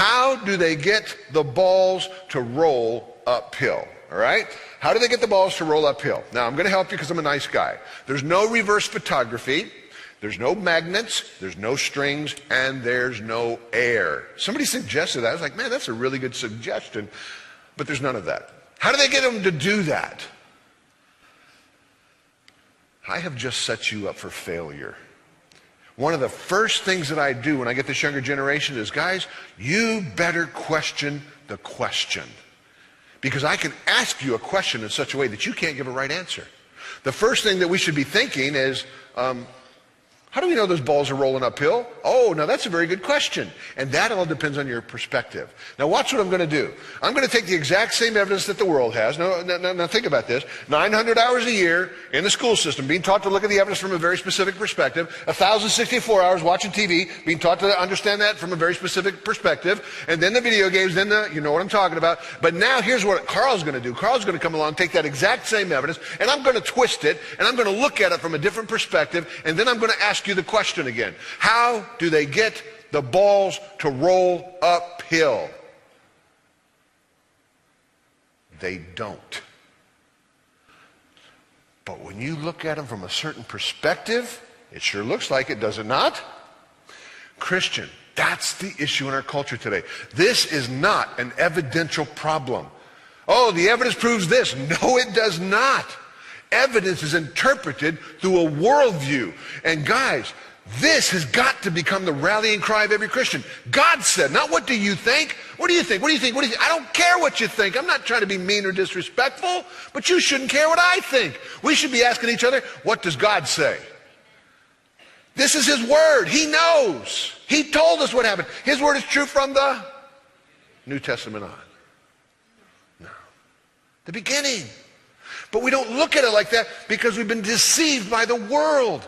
How do they get the balls to roll uphill? All right? How do they get the balls to roll uphill? Now, I'm going to help you because I'm a nice guy. There's no reverse photography. There's no magnets. There's no strings. And there's no air. Somebody suggested that. I was like, man, that's a really good suggestion. But there's none of that. How do they get them to do that? I have just set you up for failure. One of the first things that I do when I get this younger generation is, guys, you better question the question. Because I can ask you a question in such a way that you can't give a right answer. The first thing that we should be thinking is, how do we know those balls are rolling uphill? Oh, now that's a very good question. And that all depends on your perspective. Now watch what I'm going to do. I'm going to take the exact same evidence that the world has. Now think about this. 900 hours a year in the school system, being taught to look at the evidence from a very specific perspective. 1,064 hours watching TV, being taught to understand that from a very specific perspective. And then the video games, you know what I'm talking about. But now here's what Carl's going to do. Carl's going to come along, take that exact same evidence, and I'm going to twist it, and I'm going to look at it from a different perspective, and then I'm going to ask you the question again. How do they get the balls to roll uphill? They don't. But when you look at them from a certain perspective, it sure looks like it, does it not? Christian, that's the issue in our culture today. This is not an evidential problem. Oh, the evidence proves this. No, it does not. Evidence is interpreted through a worldview. And guys, this has got to become the rallying cry of every Christian. God said, not what do you think? What do you think? What do you think? What do you think? I don't care what you think. I'm not trying to be mean or disrespectful, but you shouldn't care what I think. We should be asking each other, what does God say? This is his word. He knows. He told us what happened. His word is true from the New Testament on. No. The beginning. But we don't look at it like that because we've been deceived by the world.